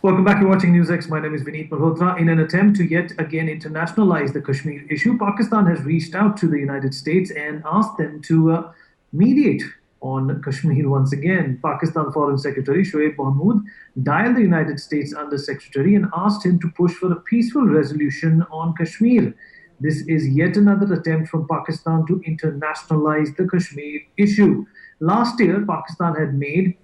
Welcome back. You're watching NewsX. My name is Vineet Malhotra. In an attempt to yet again internationalize the Kashmir issue, Pakistan has reached out to the United States and asked them to mediate on Kashmir once again. Pakistan Foreign Secretary Shoaib Mahmood dialed the United States Under Secretary and asked him to push for a peaceful resolution on Kashmir. This is yet another attempt from Pakistan to internationalize the Kashmir issue. Last year, Pakistan had made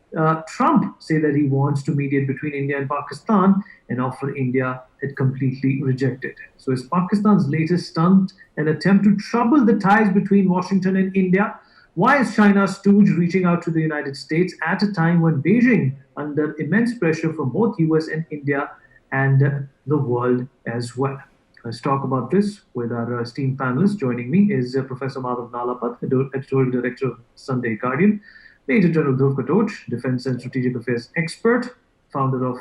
Trump say that he wants to mediate between India and Pakistan, an offer India had completely rejected. So, is Pakistan's latest stunt an attempt to trouble the ties between Washington and India? Why is China's stooge reaching out to the United States at a time when Beijing, under immense pressure from both US and India and the world as well? Let's talk about this with our esteemed panelists. Joining me is Professor Madhav Nalapat, editorial director of Sunday Guardian, Major General Dhruv Katoch, defense and strategic affairs expert, founder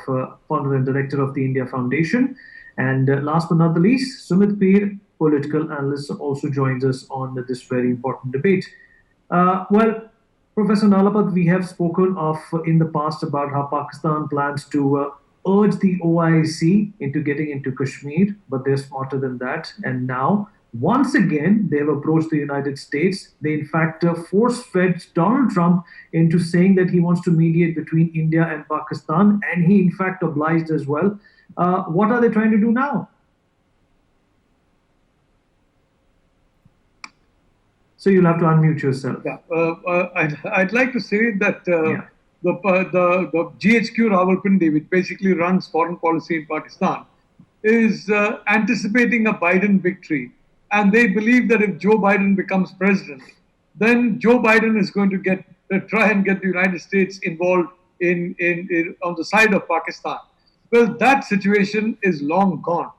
and director of the India Foundation, and last but not the least, Sumit Peer, political analyst, also joins us on this very important debate. Well, Professor Nalapat, we have spoken of in the past about how Pakistan plans to urge the OIC into getting into Kashmir, but they're smarter than that. And now, once again, they've approached the United States. They, in fact, force-fed Donald Trump into saying that he wants to mediate between India and Pakistan, and he, in fact, obliged as well. What are they trying to do now? So you'll have to unmute yourself. Yeah, I'd like to say that Yeah. the GHQ Rawalpindi, which basically runs foreign policy in Pakistan, is anticipating a Biden victory. And they believe that if Joe Biden becomes president, then Joe Biden is going to try and get the United States involved in on the side of Pakistan. Well, that situation is long gone.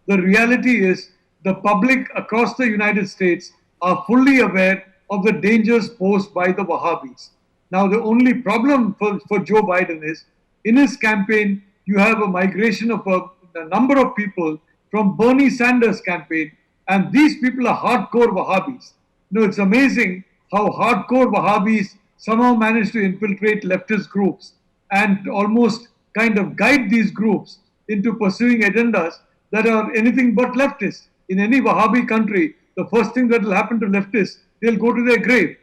The reality is the public across the United States are fully aware of the dangers posed by the Wahhabis. Now, the only problem for Joe Biden is in his campaign, you have a migration of a number of people from Bernie Sanders' campaign, and these people are hardcore Wahhabis. You know, it's amazing how hardcore Wahhabis somehow manage to infiltrate leftist groups and almost kind of guide these groups into pursuing agendas that are anything but leftist. In any Wahhabi country, the first thing that will happen to leftists, they'll go to their grave.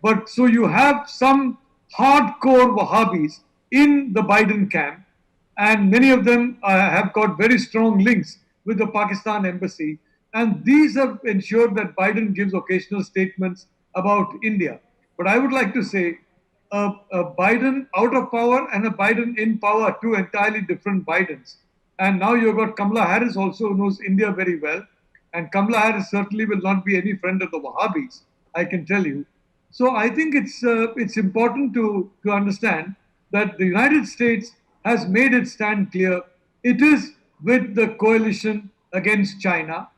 But so you have some hardcore Wahhabis in the Biden camp, and many of them have got very strong links with the Pakistan embassy. And these have ensured that Biden gives occasional statements about India. But I would like to say a Biden out of power and a Biden in power are two entirely different Bidens. And now you've got Kamala Harris also who knows India very well. And Kamala Harris certainly will not be any friend of the Wahhabis, I can tell you. So I think it's important to understand that the United States has made its stand clear. It is with the coalition against China,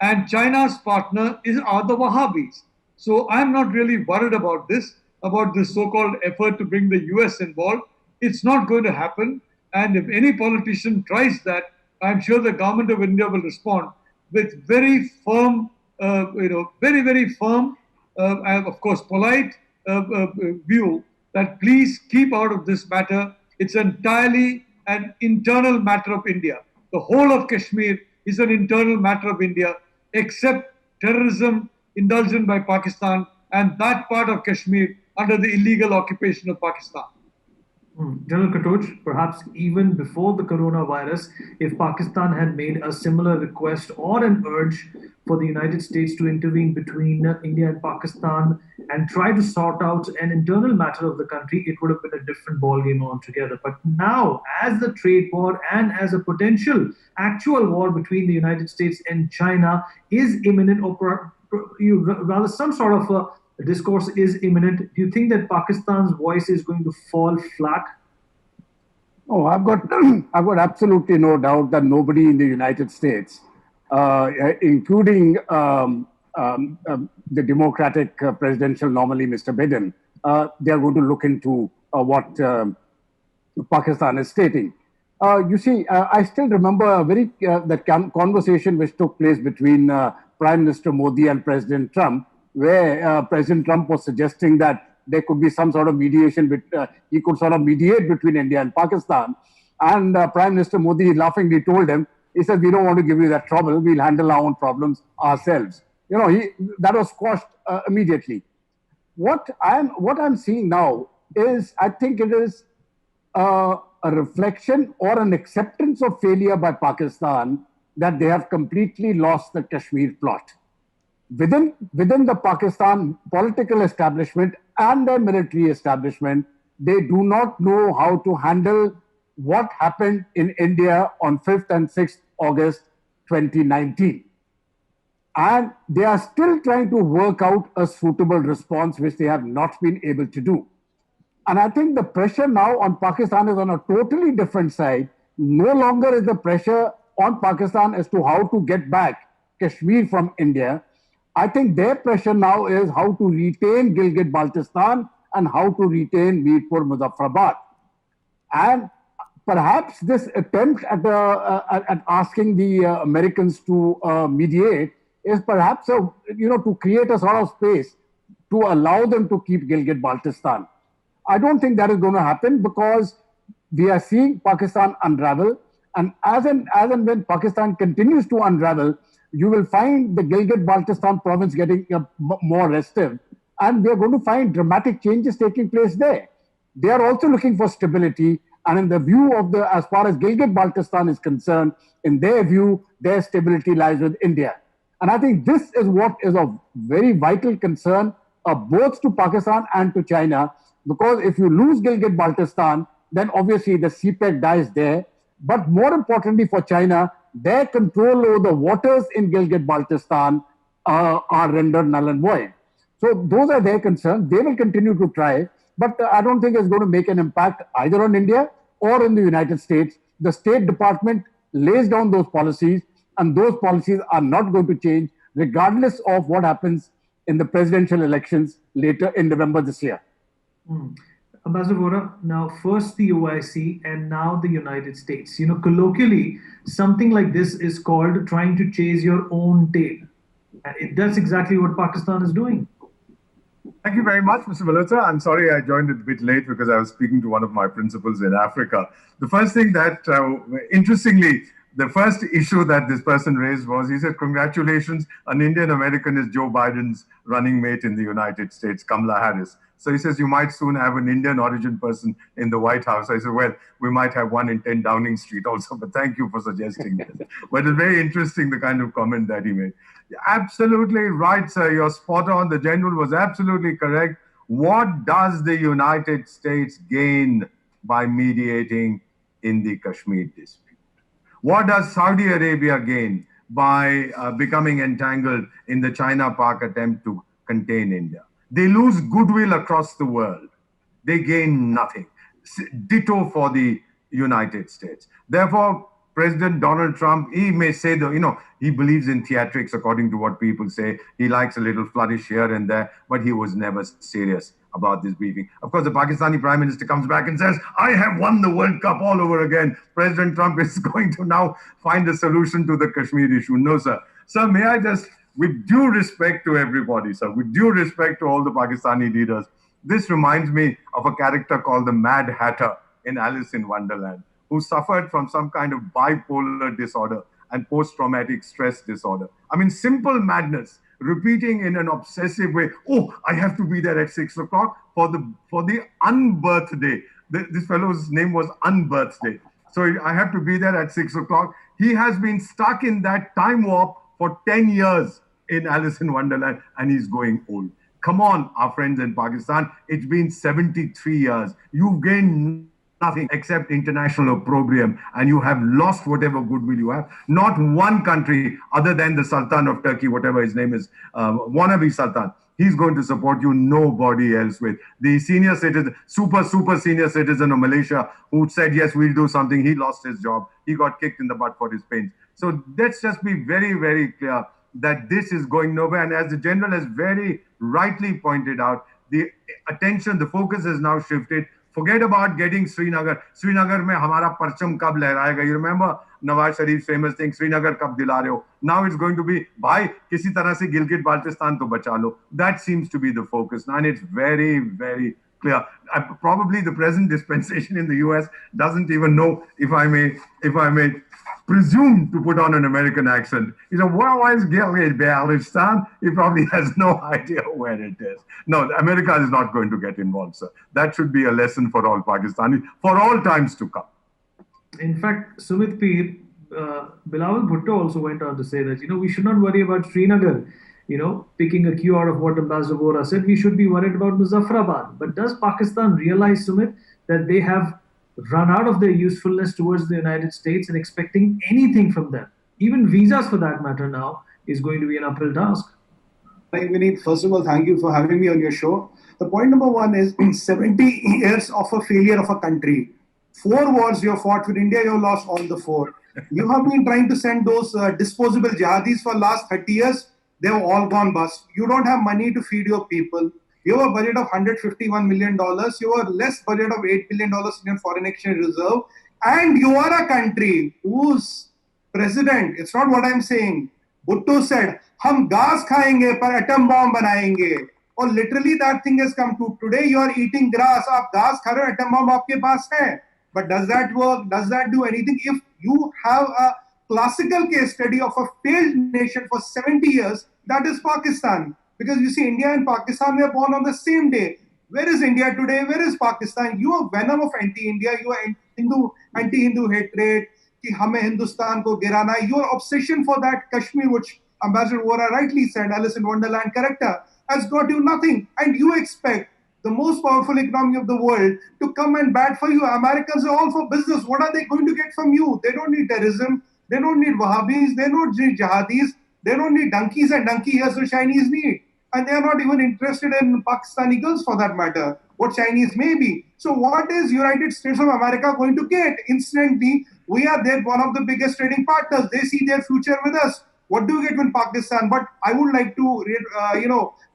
and China's partner are the Wahhabis. So I'm not really worried about this so-called effort to bring the US involved. It's not going to happen. And if any politician tries that, I'm sure the government of India will respond with very firm, very firm, and of course polite view that please keep out of this matter. It's entirely an internal matter of India. The whole of Kashmir is an internal matter of India, except terrorism indulged by Pakistan and that part of Kashmir under the illegal occupation of Pakistan. General Katoch, perhaps even before the coronavirus, if Pakistan had made a similar request or an urge for the United States to intervene between India and Pakistan and try to sort out an internal matter of the country, it would have been a different ballgame altogether. But now, as the trade war and as a potential actual war between the United States and China is imminent, or rather some sort of a discourse is imminent, do you think that Pakistan's voice is going to fall flat? Oh, I've got I've got absolutely no doubt that nobody in the United States, including the Democratic presidential nominee, Mr. Biden, they are going to look into what Pakistan is stating. You see, I still remember that conversation which took place between Prime Minister Modi and President Trump, where President Trump was suggesting that there could be some sort of mediation, he could sort of mediate between India and Pakistan. And Prime Minister Modi laughingly told him, he said, we don't want to give you that trouble. We'll handle our own problems ourselves. That was squashed immediately. What I'm seeing now is, I think it is a reflection or an acceptance of failure by Pakistan that they have completely lost the Kashmir plot. Within the Pakistan political establishment and the military establishment, they do not know how to handle what happened in India on 5th and 6th August 2019. And they are still trying to work out a suitable response, which they have not been able to do. And I think the pressure now on Pakistan is on a totally different side. No longer is the pressure on Pakistan as to how to get back Kashmir from India. I think their pressure now is how to retain Gilgit-Baltistan and how to retain Mirpur Muzaffarabad. And perhaps this attempt at asking the Americans to mediate is perhaps to create a sort of space to allow them to keep Gilgit-Baltistan. I don't think that is going to happen, because we are seeing Pakistan unravel, and as and when Pakistan continues to unravel, you will find the Gilgit-Baltistan province getting more restive, and we are going to find dramatic changes taking place there. They are also looking for stability, and in the view of as far as Gilgit-Baltistan is concerned, in their view, their stability lies with India. And I think this is what is of very vital concern both to Pakistan and to China, because if you lose Gilgit-Baltistan, then obviously the CPEC dies there. But more importantly for China, their control over the waters in Gilgit-Baltistan are rendered null and void. So those are their concerns. They will continue to try, but I don't think it's going to make an impact either on India or in the United States. The State Department lays down those policies, and those policies are not going to change regardless of what happens in the presidential elections later in November this year. Ambassador Vohra, now first the OIC and now the United States. Colloquially, something like this is called trying to chase your own tail. That's exactly what Pakistan is doing. Thank you very much, Mr. Malhotra. I'm sorry I joined a bit late because I was speaking to one of my principals in Africa. The first thing that, interestingly, the first issue that this person raised was, he said, congratulations, an Indian American is Joe Biden's running mate in the United States, Kamala Harris. So he says, you might soon have an Indian origin person in the White House. I said, well, we might have one in 10 Downing Street also, but thank you for suggesting that. But it's very interesting, the kind of comment that he made. Absolutely right, sir. You're spot on. The general was absolutely correct. What does the United States gain by mediating in the Kashmir dispute? What does Saudi Arabia gain by becoming entangled in the China-Pak attempt to contain India? They lose goodwill across the world. They gain nothing. Ditto for the United States. Therefore, President Donald Trump, he may say, he believes in theatrics, according to what people say. He likes a little flourish here and there, but he was never serious about this briefing. Of course, the Pakistani Prime Minister comes back and says, I have won the World Cup all over again. President Trump is going to now find a solution to the Kashmir issue. No, sir. Sir, may I just, with due respect to everybody, sir, with due respect to all the Pakistani leaders, this reminds me of a character called the Mad Hatter in Alice in Wonderland, who suffered from some kind of bipolar disorder and post-traumatic stress disorder. I mean, simple madness, repeating in an obsessive way, oh, I have to be there at 6 o'clock for the unbirthday. This fellow's name was Unbirthday. So I have to be there at 6 o'clock. He has been stuck in that time warp for 10 years in Alice in Wonderland, and he's going old. Come on, our friends in Pakistan, it's been 73 years. You've gained nothing except international opprobrium, and you have lost whatever goodwill you have. Not one country other than the Sultan of Turkey, whatever his name is, wannabe Sultan, he's going to support you, nobody else will. The senior citizen, super senior citizen of Malaysia who said, yes, we'll do something, he lost his job. He got kicked in the butt for his pains. So let's just be very, very clear that this is going nowhere. And as the general has very rightly pointed out, the attention, the focus has now shifted. Forget about getting Srinagar. Srinagar mein hamara parcham kab lehrayega. You remember Nawaz Sharif's famous thing, Srinagar kab dila rahe ho. Now it's going to be, bhai, kisi tarah se Gilgit-Baltistan to bacha lo. That seems to be the focus now, and it's very, very clear. Probably the present dispensation in the US doesn't even know, if I may presume to put on an American accent. He said, why is Balotistan? He probably has no idea where it is. No, America is not going to get involved, sir. That should be a lesson for all Pakistanis for all times to come. In fact, Sumit Peer, Bilawal Bhutto also went on to say that, we should not worry about Srinagar, picking a cue out of what Ambassador Vora said. We should be worried about Muzaffarabad. But does Pakistan realize, Sumit, that they have run out of their usefulness towards the United States, and expecting anything from them, even visas for that matter now, is going to be an uphill task? Vineet, first of all, thank you for having me on your show. The point number one is 70 years of a failure of a country. 4 wars you have fought with India, you have lost all the 4. You have been trying to send those disposable jihadis for last 30 years. They have all gone bust. You don't have money to feed your people. You have a budget of $151 million. You have a less budget of $8 billion in your foreign exchange reserve. And you are a country whose president, it's not what I'm saying, Bhutto said, hum gas khayenge par atom bomb banayenge. Or literally that thing has come to today. You are eating grass. Aap gas kha rahe ho, atom bomb aapke paas hai. But does that work? Does that do anything? If you have a classical case study of a failed nation for 70 years, that is Pakistan. Because you see, India and Pakistan were born on the same day. Where is India today? Where is Pakistan? You are venom of anti-India. You are anti-Hindu hatred. Ki hame Hindustan ko girana. Your obsession for that Kashmir, which Ambassador Vora rightly said, Alice in Wonderland character, has got you nothing. And you expect the most powerful economy of the world to come and bat for you. Americans are all for business. What are they going to get from you? They don't need terrorism. They don't need Wahhabis. They don't need jihadis. They don't need donkeys and donkey ears the Chinese need. And they are not even interested in Pakistani girls for that matter, what Chinese may be. So what is United States of America going to get? Instantly, we are there, one of the biggest trading partners. They see their future with us. What do you get with Pakistan? But I would like to,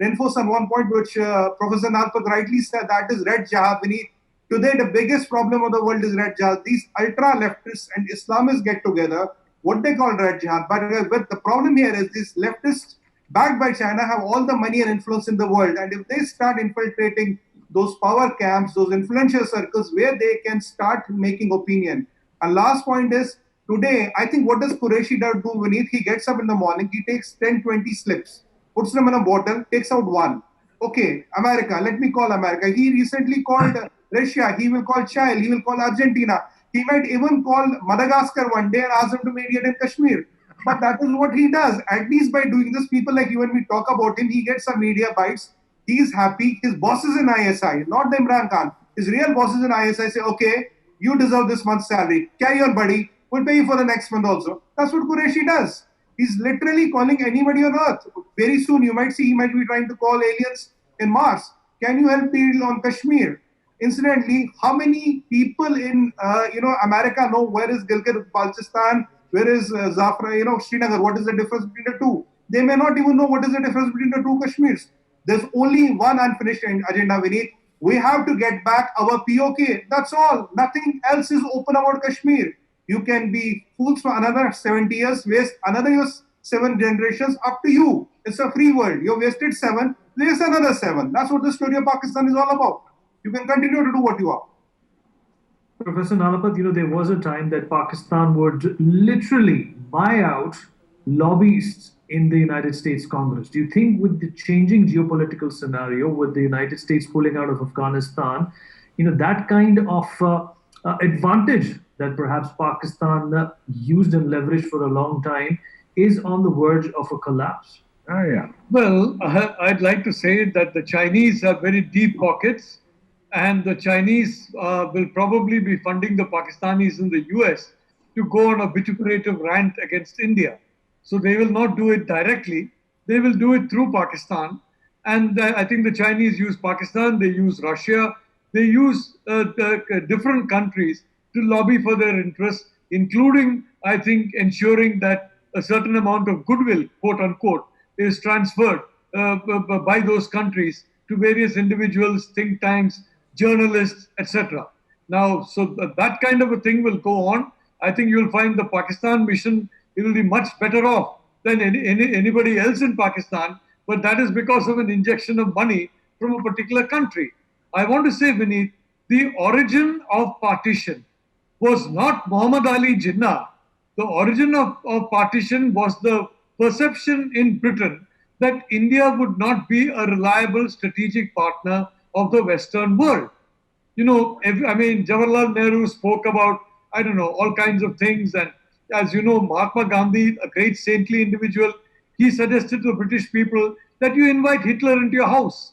reinforce on one point which Professor Nalpat rightly said, that is Red Jihad. Today, the biggest problem of the world is Red Jihad. These ultra-leftists and Islamists get together, what they call Red Jihad. But the problem here is these leftists, backed by China, have all the money and influence in the world. And if they start infiltrating those power camps, those influential circles where they can start making opinion. And last point is, today, I think what does Qureshi do, Vineet? He gets up in the morning, he takes 10, 20 slips, puts them in a bottle, takes out one. Okay, America, let me call America. He recently called Russia, he will call Chile, he will call Argentina. He might even call Madagascar one day and ask them to mediate in Kashmir. But that is what he does. At least by doing this, people like you and me talk about him, he gets some media bites. He's happy. His bosses in ISI, not the Imran Khan, his real bosses in ISI say, okay, you deserve this month's salary. Carry on, buddy. We'll pay you for the next month also. That's what Qureshi does. He's literally calling anybody on earth. Very soon, you might see he might be trying to call aliens in Mars. Can you help me on Kashmir? Incidentally, how many people in America know where is Gilgit-Baltistan, where is Zafra, Srinagar? What is the difference between the two? They may not even know what is the difference between the two Kashmirs. There's only one unfinished agenda, Vineet. We have to get back our POK. That's all. Nothing else is open about Kashmir. You can be fools for another 70 years, waste another 7 generations, up to you. It's a free world. You wasted 7, waste another 7. That's what the story of Pakistan is all about. You can continue to do what you are. Professor Nalapat, there was a time that Pakistan would literally buy out lobbyists in the United States Congress. Do you think with the changing geopolitical scenario, with the United States pulling out of Afghanistan, that kind of advantage that perhaps Pakistan used and leveraged for a long time is on the verge of a collapse? Yeah. Well, I'd like to say that the Chinese have very deep pockets, and the Chinese will probably be funding the Pakistanis in the US to go on a vituperative rant against India. So they will not do it directly. They will do it through Pakistan. And I think the Chinese use Pakistan, they use Russia, they use different countries to lobby for their interests, including, I think, ensuring that a certain amount of goodwill, quote unquote, is transferred by those countries to various individuals, think tanks, journalists, etc. Now, so that kind of a thing will go on. I think you'll find the Pakistan mission, it will be much better off than anybody else in Pakistan, but that is because of an injection of money from a particular country. I want to say, Vineet, the origin of partition was not Muhammad Ali Jinnah. The origin of partition was the perception in Britain that India would not be a reliable strategic partner of the Western world. Jawaharlal Nehru spoke about, I don't know, all kinds of things. And as you know, Mahatma Gandhi, a great saintly individual, he suggested to the British people that you invite Hitler into your house.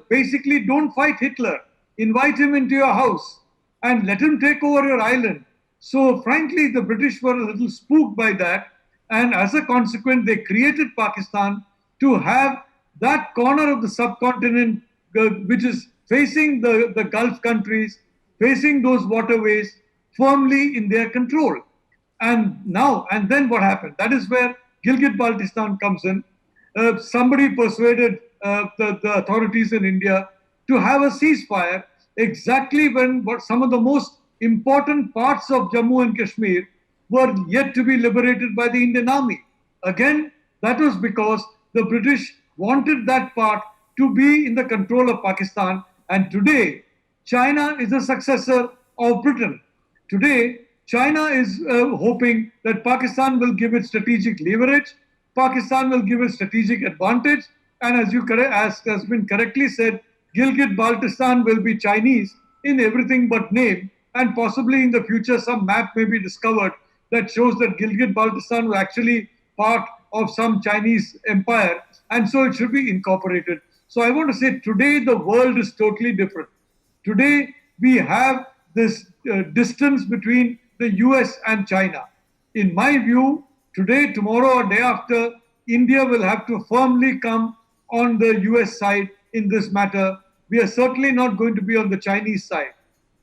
Basically don't fight Hitler. Invite him into your house and let him take over your island. So frankly, the British were a little spooked by that. And as a consequence, they created Pakistan to have that corner of the subcontinent, which is facing the Gulf countries, facing those waterways firmly in their control. And then what happened? That is where Gilgit-Baltistan comes in. Somebody persuaded the authorities in India to have a ceasefire exactly when some of the most important parts of Jammu and Kashmir were yet to be liberated by the Indian Army. Again, that was because the British wanted that part to be in the control of Pakistan. And today, China is a successor of Britain. Today, China is hoping that Pakistan will give it strategic leverage, Pakistan will give it strategic advantage, and as has been correctly said, Gilgit-Baltistan will be Chinese in everything but name, and possibly in the future some map may be discovered that shows that Gilgit-Baltistan was actually part of some Chinese empire, and so it should be incorporated. So I want to say today the world is totally different. Today we have this distance between the US and China. In my view, today, tomorrow, or day after, India will have to firmly come on the US side in this matter. We are certainly not going to be on the Chinese side.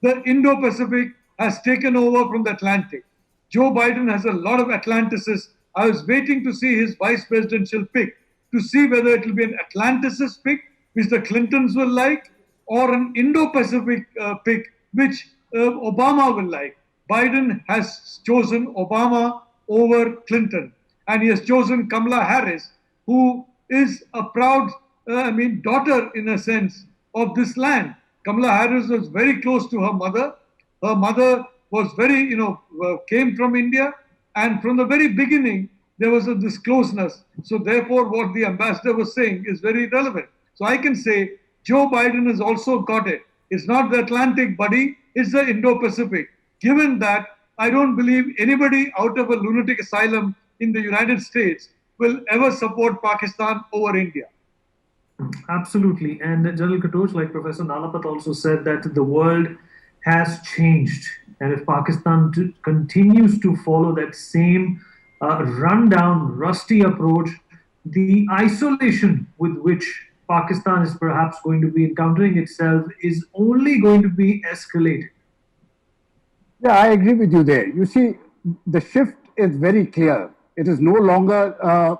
The Indo-Pacific has taken over from the Atlantic. Joe Biden has a lot of Atlanticists. I was waiting to see his vice presidential pick to see whether it will be an Atlanticist pick, which the Clintons will like, or an Indo-Pacific pick, which Obama will like. Biden has chosen Obama over Clinton, and he has chosen Kamala Harris, who is a proud, daughter in a sense of this land. Kamala Harris was very close to her mother. Her mother was came from India, and from the very beginning there was this closeness. So therefore, what the ambassador was saying is very relevant. So I can say Joe Biden has also got it. It's not the Atlantic, buddy. It's the Indo-Pacific. Given that, I don't believe anybody out of a lunatic asylum in the United States will ever support Pakistan over India. Absolutely. And General Katoch, like Professor Nalapat also said, that the world has changed. And if Pakistan continues to follow that same rundown, rusty approach, the isolation with which Pakistan is perhaps going to be encountering itself is only going to be escalated. Yeah, I agree with you there. You see, the shift is very clear. It is no longer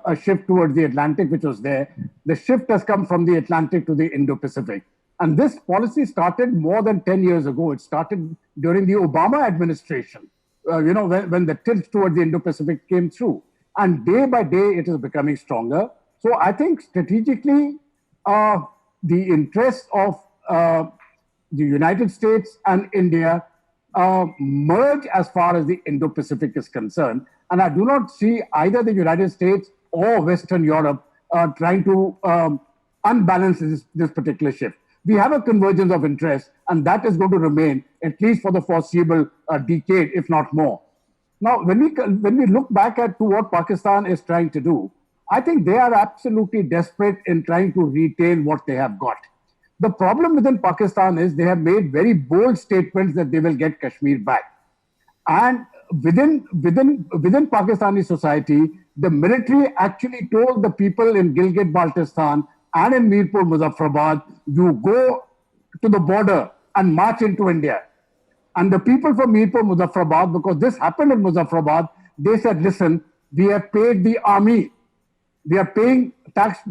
a shift towards the Atlantic, which was there. The shift has come from the Atlantic to the Indo-Pacific. And this policy started more than 10 years ago. It started during the Obama administration, when the tilt towards the Indo-Pacific came through. And day by day, it is becoming stronger. So I think strategically, the interests of the United States and India merge as far as the Indo-Pacific is concerned. And I do not see either the United States or Western Europe trying to unbalance this particular shift. We have a convergence of interest, and that is going to remain at least for the foreseeable decade, if not more. Now, when we look back at to what Pakistan is trying to do, I think they are absolutely desperate in trying to retain what they have got. The problem within Pakistan is they have made very bold statements that they will get Kashmir back. And within Pakistani society, the military actually told the people in Gilgit-Baltistan and in Mirpur, Muzaffarabad, you go to the border and march into India. And the people from Mirpur, Muzaffarabad, because this happened in Muzaffarabad, they said, listen, we have paid the army. We are paying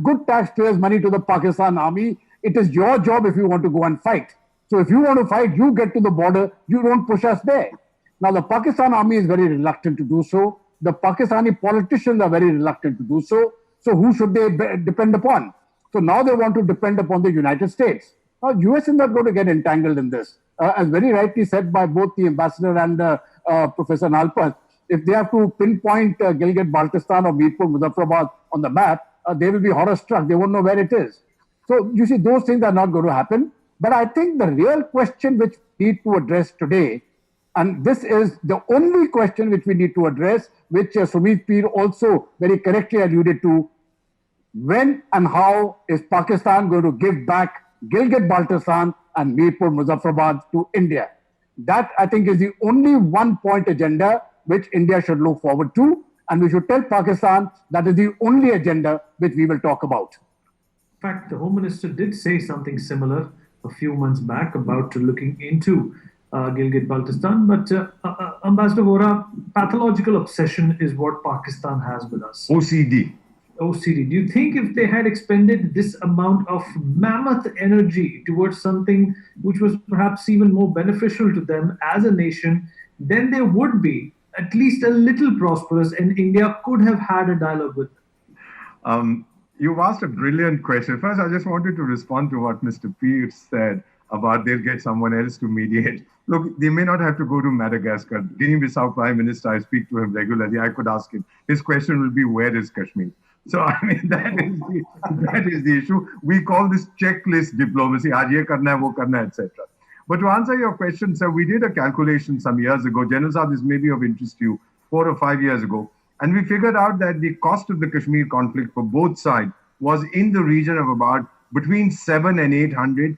good taxpayers' money to the Pakistan army. It is your job if you want to go and fight. So if you want to fight, you get to the border, you don't push us there. Now, the Pakistan army is very reluctant to do so. The Pakistani politicians are very reluctant to do so. So who should they depend upon? So now they want to depend upon the United States. Now, US is not going to get entangled in this. As very rightly said by both the ambassador and Professor Nalpat, if they have to pinpoint Gilgit-Baltistan or Mirpur Muzaffarabad on the map, they will be horror struck. They won't know where it is. So you see, those things are not going to happen. But I think the real question which we need to address today, and this is the only question which we need to address, which Sumit Peer also very correctly alluded to, when and how is Pakistan going to give back Gilgit-Baltistan and Mirpur Muzaffarabad to India? That, I think, is the only one-point agenda which India should look forward to. And we should tell Pakistan that is the only agenda which we will talk about. In fact, the Home Minister did say something similar a few months back about looking into Gilgit-Baltistan. But Ambassador Vora, pathological obsession is what Pakistan has with us. OCD. OCD. Do you think if they had expended this amount of mammoth energy towards something which was perhaps even more beneficial to them as a nation, then they would be at least a little prosperous and India could have had a dialogue with them? You've asked a brilliant question. First, I just wanted to respond to what Mr. Pierce said about they'll get someone else to mediate. Look, they may not have to go to Madagascar. Guinea-Bissau Prime Minister, I speak to him regularly. I could ask him. His question will be, where is Kashmir? So, I mean, that is the issue. We call this checklist diplomacy. Aaj ye karna hai, wo karna hai, etc. But to answer your question, sir, we did a calculation some years ago. General Saab, this may be of interest to you, 4 or 5 years ago. And we figured out that the cost of the Kashmir conflict for both sides was in the region of about between 7 and 800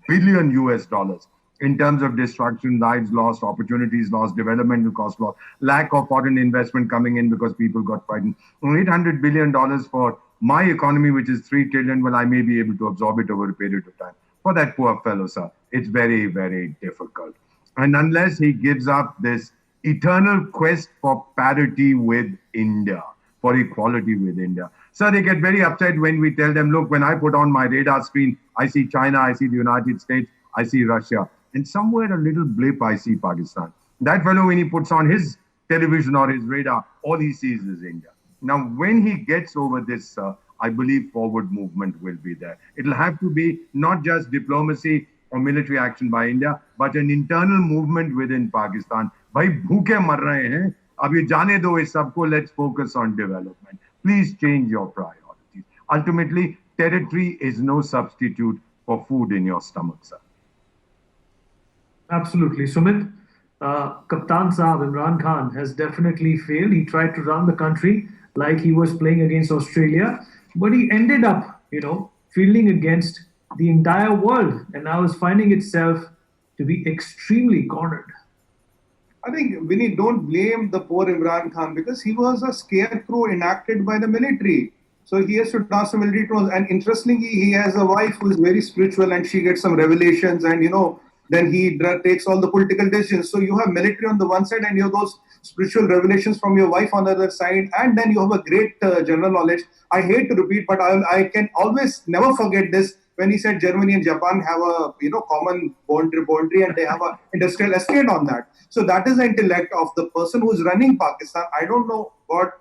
billion US dollars in terms of destruction, lives lost, opportunities lost, developmental cost lost, lack of foreign investment coming in because people got frightened. $800 billion for my economy, which is 3 trillion, well, I may be able to absorb it over a period of time. For that poor fellow, sir, it's very, very difficult. And unless he gives up this eternal quest for parity with India, for equality with India. So they get very upset when we tell them, look, when I put on my radar screen, I see China, I see the United States, I see Russia. And somewhere a little blip, I see Pakistan. That fellow, when he puts on his television or his radar, all he sees is India. Now, when he gets over this, I believe forward movement will be there. It'll have to be not just diplomacy or military action by India, but an internal movement within Pakistan. Bhai bhooke mar rahe hain. Ab ye jaane do is sabko, let's focus on development. Please change your priorities. Ultimately, territory is no substitute for food in your stomach, sir. Absolutely. Sumit, Kaptan Saab, Imran Khan, has definitely failed. He tried to run the country like he was playing against Australia, but he ended up, fielding against the entire world and now is finding itself to be extremely cornered. I think, Vinny, don't blame the poor Imran Khan because he was a scarecrow enacted by the military. So he has to dance the military tones. And interestingly, he has a wife who is very spiritual and she gets some revelations and, then he takes all the political decisions. So you have military on the one side and you have those spiritual revelations from your wife on the other side. And then you have a great general knowledge. I hate to repeat, but I can always never forget this when he said Germany and Japan have a common boundary and they have an industrial estate on that. So that is the intellect of the person who is running Pakistan. I don't know what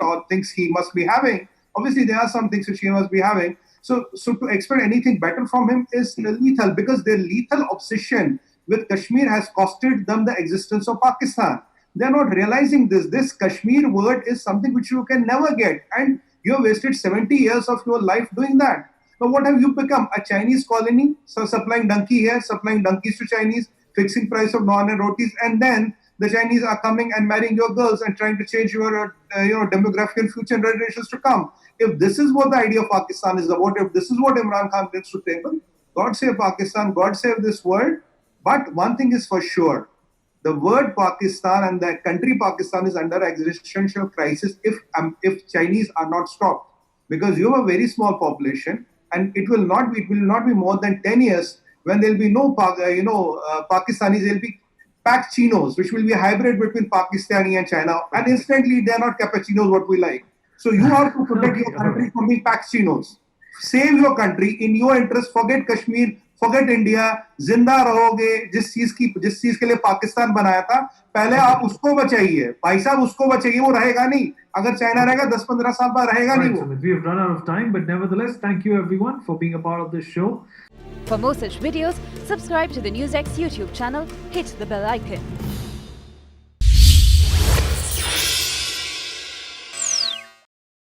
all things he must be having. Obviously, there are some things which he must be having. So to expect anything better from him is lethal because their lethal obsession with Kashmir has costed them the existence of Pakistan. They're not realizing this. This Kashmir word is something which you can never get. And you have wasted 70 years of your life doing that. Now, what have you become? A Chinese colony? So supplying donkey here, supplying donkeys to Chinese, fixing price of naan and rotis, and then the Chinese are coming and marrying your girls and trying to change your demographic and future generations to come. If this is what the idea of Pakistan is about, if this is what Imran Khan brings to the table, God save Pakistan, God save this world. But one thing is for sure, the word Pakistan and the country Pakistan is under existential crisis if Chinese are not stopped. Because you have a very small population and it will not be more than 10 years when there will be no Pakistanis, there will be Pak-chinos, which will be a hybrid between Pakistani and China. And instantly, they are not cappuccinos, what we like. So you have to protect your country from being Pak-chinos. Save your country in your interest. Forget Kashmir. Forget India, जिंदा रहोगे, जिस चीज के लिए पाकिस्तान बनाया था, पहले आप उसको बचाइए भाई साहब, उसको बचाइए, वो रहेगा नहीं। अगर चाइना रहेगा 10-15 साल बाद रहेगा नहीं वो। We have run out of time, but nevertheless, thank you everyone for being a part of this show. For more such videos, subscribe to the NewsX YouTube channel, hit the bell icon.